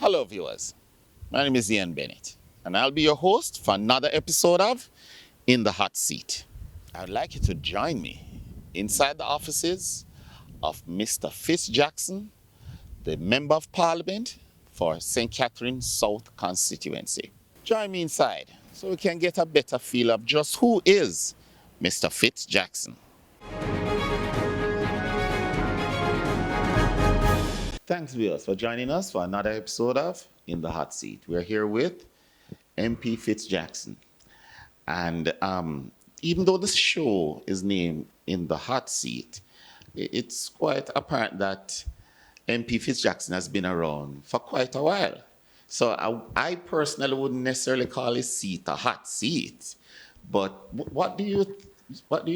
Hello, viewers. My name is Ian Bennett, and I'll be your host for another episode of In the Hot Seat. I'd like you to join me inside the offices of Mr. Fitz Jackson, the Member of Parliament for St. Catherine South constituency. Join me inside so we can get a better feel of just who is Mr. Fitz Jackson. Thanks, viewers, for joining us for another episode of In the Hot Seat. We're here with MP Fitz Jackson. And even though the show is named In the Hot Seat, it's quite apparent that MP Fitz Jackson has been around for quite a while. So I personally wouldn't necessarily call his seat a hot seat. But what do you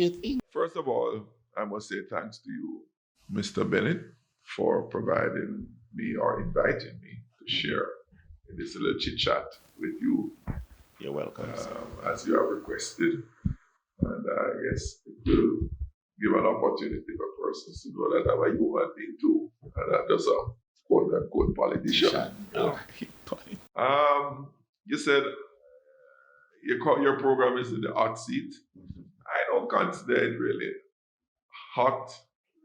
think? First of all, I must say thanks to you, Mr. Bennett, for providing me or inviting me to share in this little chit chat with you You're welcome. as you have requested. And I guess it will give an opportunity for persons to know that I'm a human being too, and not just a quote unquote politician. You said your program is in the hot seat. I don't consider it really hot.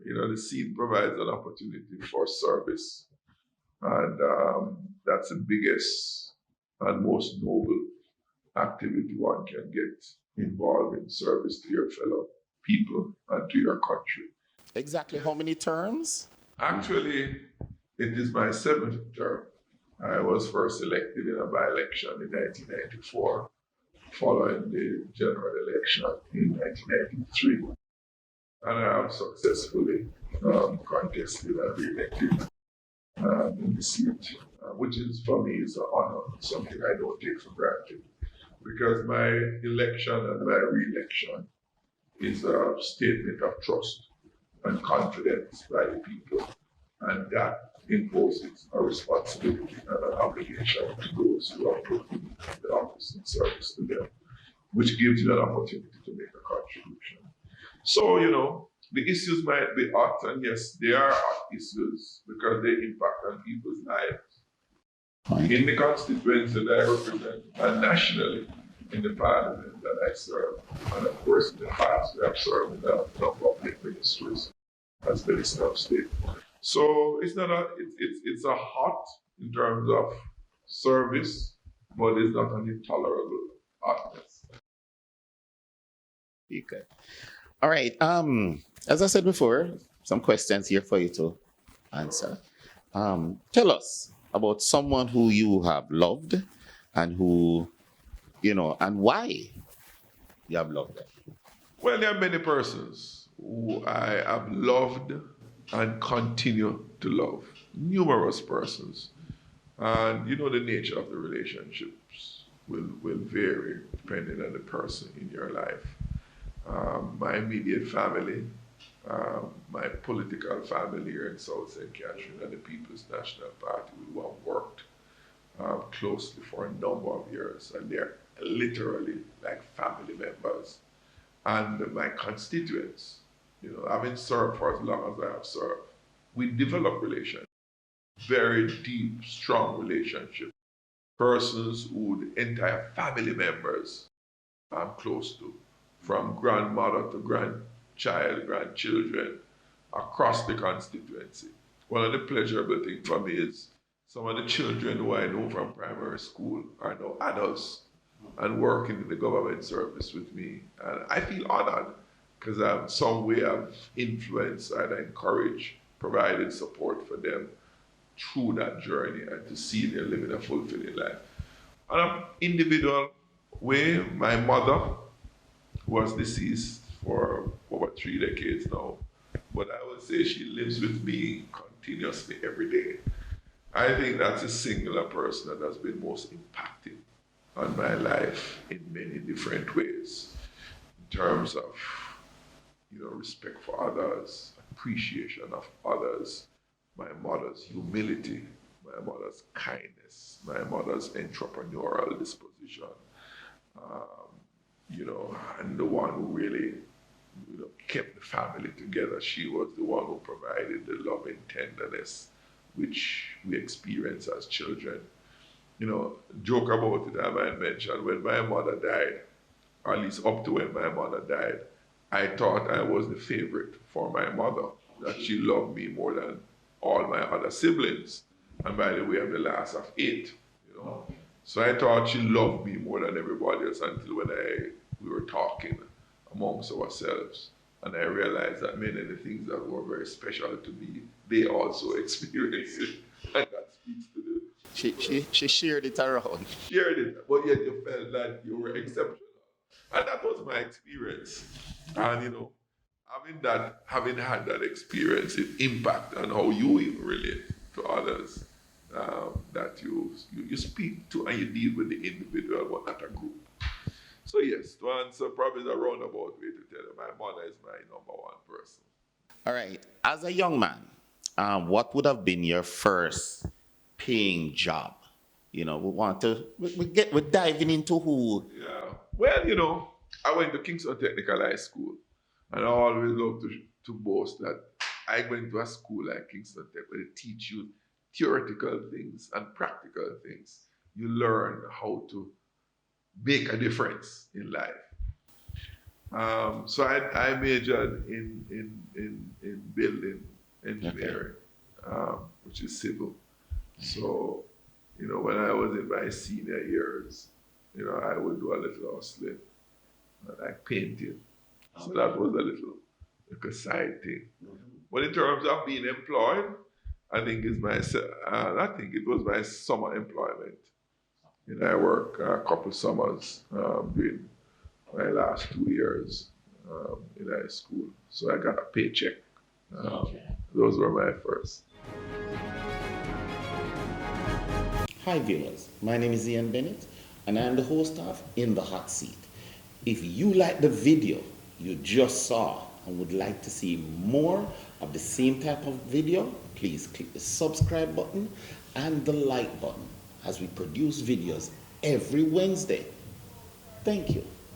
The seat provides an opportunity for service, and that's the biggest and most noble activity one can get involved in service to your fellow people and to your country. Exactly how many terms? Actually, it is my seventh term. I was first elected in a by-election in 1994, following the general election in 1993. And I have successfully contested and re-elected in the seat, which is for me is an honor, something I don't take for granted. Because my election and my re-election is a statement of trust and confidence by the people, and that imposes a responsibility and an obligation to those who are put in the office in service to them, which gives you an opportunity to make a contribution. So, the issues might be hot, and yes, they are hot issues because they impact on people's lives. In the constituency that I represent, and nationally in the parliament that I serve, and of course in the past I have served in the public ministries as Minister of State. So it's not it's a hot in terms of service, but it's not an intolerable hotness. Okay. All right. As I said before, some questions here for you to answer. Tell us about someone who you have loved and and why you have loved them. Well, there are many persons who I have loved and continue to love. Numerous persons. And the nature of the relationships will vary depending on the person in your life. My immediate family, my political family here in South St. Catherine, and the People's National Party, who have worked closely for a number of years, and they're literally like family members. And my constituents, having served for as long as I have served, we develop relations, very deep, strong relationships. Persons who the entire family members I'm close to, from grandmother to grandchild, grandchildren, across the constituency. One of the pleasurable things for me is some of the children who I know from primary school are now adults and working in the government service with me. And I feel honored because I've some way I've influenced and encouraged, provided support for them through that journey and to see them living a fulfilling life. On an individual way, my mother was deceased for over 3 decades now, but I would say she lives with me continuously every day. I think that's a singular person that has been most impacted on my life in many different ways, in terms of respect for others, appreciation of others, my mother's humility, my mother's kindness, my mother's entrepreneurial disposition, and the one who really kept the family together. She was the one who provided the loving tenderness which we experience as children. You know, joke about it, I might mention, when my mother died, or at least up to when my mother died, I thought I was the favorite for my mother, that she loved me more than all my other siblings. And by the way, I'm the last of 8, you know. So I thought she loved me more than everybody else until when we were talking amongst ourselves. And I realized that many of the things that were very special to me, they also experienced it. And that speaks to the She shared it around. shared it, but yet you felt that you were exceptional. And that was my experience. And you know, having had that experience, it impact on how you even relate to others. That you speak to and you deal with the individual, but not a group. So yes, to answer probably the roundabout way to tell you, my mother is my number one person. All right. As a young man, what would have been your first paying job? You know, we're diving into who. Yeah. Well, you know, I went to Kingston Technical High School, and I always love to boast that I went to a school like Kingston Tech where they teach you theoretical things and practical things. You learn how to make a difference in life. So I majored in building engineering, which is civil. So, you know, when I was in my senior years, you know, I would do a little hustling, like painting. So that was like a side thing. But in terms of being employed, I think I think it was my summer employment. You know, I worked a couple summers during my last 2 years in high school. So I got a paycheck. Those were my first. Hi viewers, my name is Ian Bennett and I am the host of In the Hot Seat. If you like the video you just saw and would like to see more of the same type of video, please click the subscribe button and the like button as we produce videos every Wednesday. Thank you.